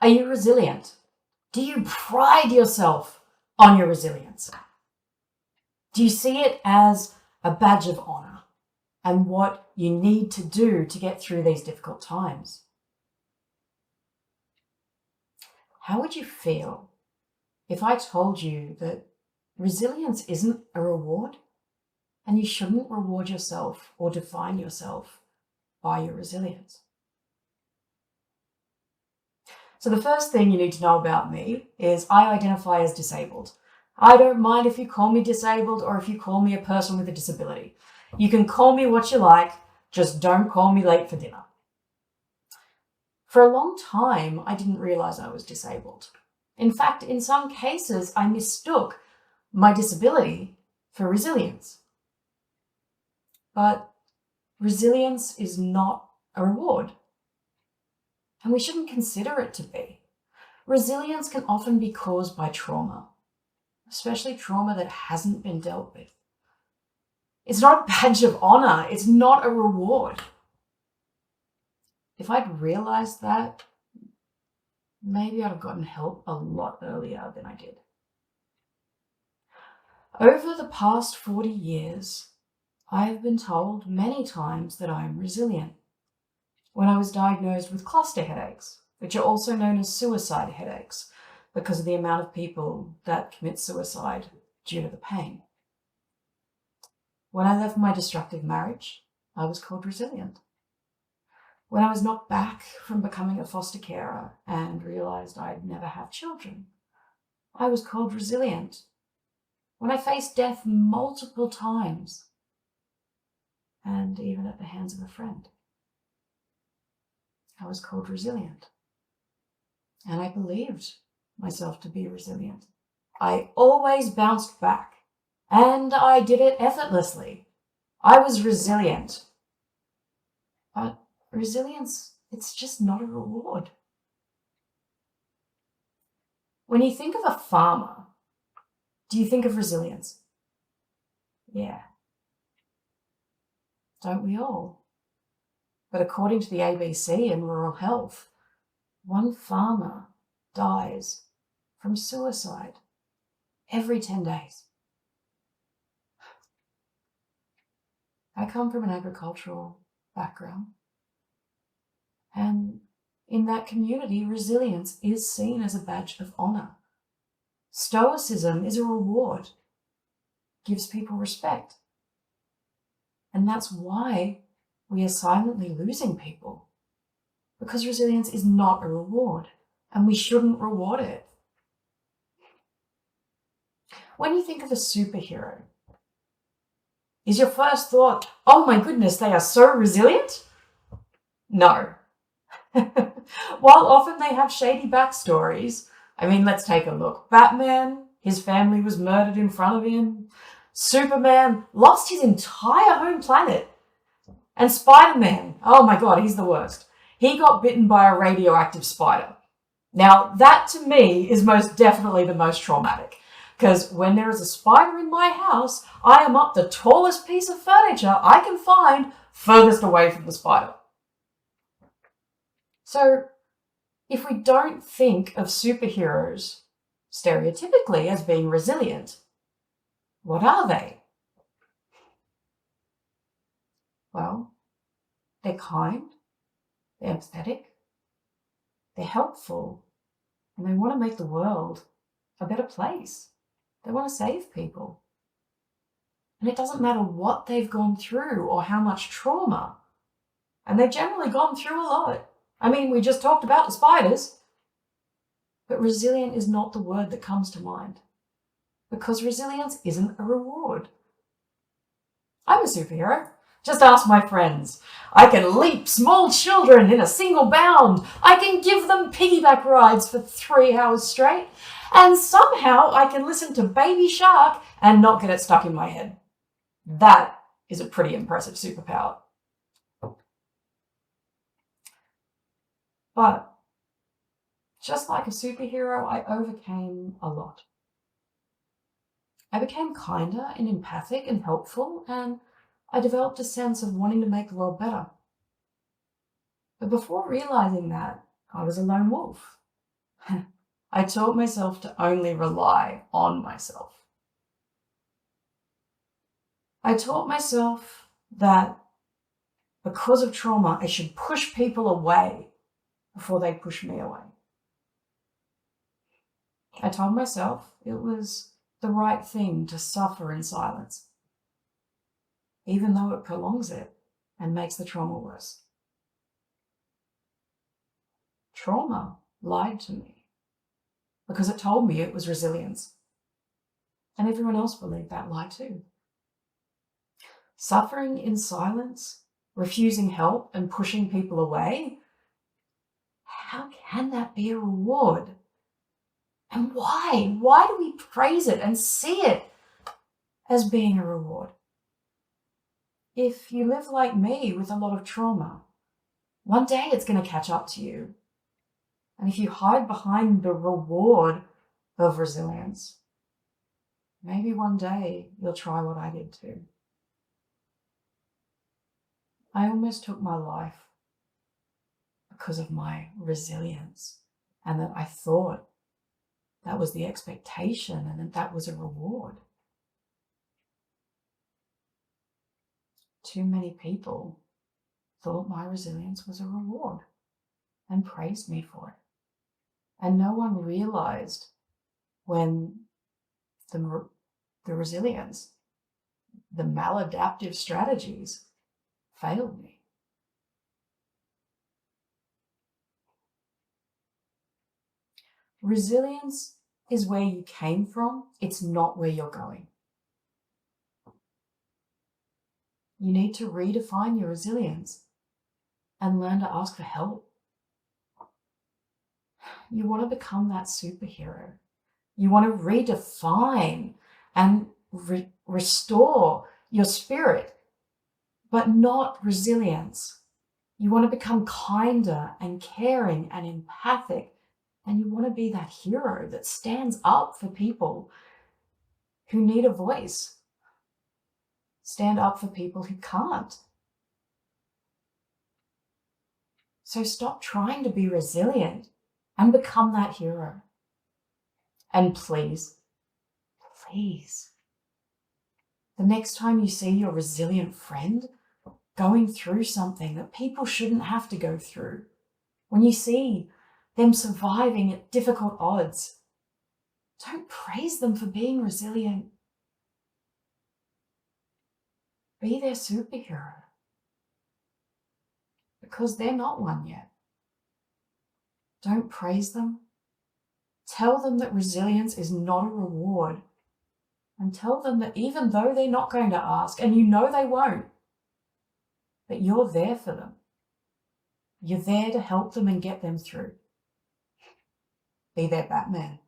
Are you resilient? Do you pride yourself on your resilience? Do you see it as a badge of honor and what you need to do to get through these difficult times? How would you feel if I told you that resilience isn't a reward and you shouldn't reward yourself or define yourself by your resilience? So the first thing you need to know about me is I identify as disabled. I don't mind if you call me disabled or if you call me a person with a disability. You can call me what you like, just don't call me late for dinner. For a long time, I didn't realize I was disabled. In fact, in some cases, I mistook my disability for resilience. But resilience is not a reward, and we shouldn't consider it to be. Resilience can often be caused by trauma, especially trauma that hasn't been dealt with. It's not a badge of honor. It's not a reward. If I'd realized that, maybe I'd have gotten help a lot earlier than I did. Over the past 40 years, I have been told many times that I am resilient. When I was diagnosed with cluster headaches, which are also known as suicide headaches, because of the amount of people that commit suicide due to the pain. When I left my destructive marriage, I was called resilient. When I was knocked back from becoming a foster carer and realized I'd never have children, I was called resilient. When I faced death multiple times, and even at the hands of a friend, I was called resilient. And I believed myself to be resilient. I always bounced back, and I did it effortlessly. I was resilient. But resilience, it's just not a reward. When you think of a farmer, do you think of resilience? Yeah. Don't we all? But according to the ABC and Rural Health, one farmer dies from suicide every 10 days. I come from an agricultural background, and in that community, resilience is seen as a badge of honor. Stoicism is a reward, gives people respect. And that's why we are silently losing people, because resilience is not a reward, and we shouldn't reward it. When you think of a superhero, is your first thought, oh my goodness, they are so resilient? No. While often they have shady backstories, let's take a look. Batman, his family was murdered in front of him. Superman lost his entire home planet. And Spider-Man, oh my God, he's the worst. He got bitten by a radioactive spider. Now, that to me is most definitely the most traumatic, because when there is a spider in my house, I am up the tallest piece of furniture I can find furthest away from the spider. So, if we don't think of superheroes stereotypically as being resilient, what are they? Well, they're kind, they're empathetic, they're helpful, and they want to make the world a better place. They want to save people. And it doesn't matter what they've gone through or how much trauma. And they've generally gone through a lot. We just talked about the spiders. But resilient is not the word that comes to mind, because resilience isn't a reward. I'm a superhero. Just ask my friends. I can leap small children in a single bound. I can give them piggyback rides for 3 hours straight. And somehow I can listen to Baby Shark and not get it stuck in my head. That is a pretty impressive superpower. But just like a superhero, I overcame a lot. I became kinder and empathic and helpful, and I developed a sense of wanting to make the world better. But before realizing that, I was a lone wolf. I taught myself to only rely on myself. I taught myself that because of trauma, I should push people away before they push me away. I told myself it was the right thing to suffer in silence, even though it prolongs it and makes the trauma worse. Trauma lied to me because it told me it was resilience. And everyone else believed that lie too. Suffering in silence, refusing help, and pushing people away, how can that be a reward? And why? Why do we praise it and see it as being a reward? If you live like me with a lot of trauma, one day it's going to catch up to you. And if you hide behind the reward of resilience, maybe one day you'll try what I did too. I almost took my life because of my resilience, and that I thought that was the expectation and that was a reward. Too many people thought my resilience was a reward and praised me for it. And no one realized when the resilience, the maladaptive strategies failed me. Resilience is where you came from. It's not where you're going. You need to redefine your resilience and learn to ask for help. You want to become that superhero. You want to redefine and restore your spirit, but not resilience. You want to become kinder and caring and empathic, and you want to be that hero that stands up for people who need a voice. Stand up for people who can't. So stop trying to be resilient and become that hero. And please, the next time you see your resilient friend going through something that people shouldn't have to go through, when you see them surviving at difficult odds, don't praise them for being resilient. Be their superhero, because they're not one yet. Don't praise them. Tell them that resilience is not a reward, and tell them that even though they're not going to ask, and you know they won't, that you're there for them. You're there to help them and get them through. Be their Batman.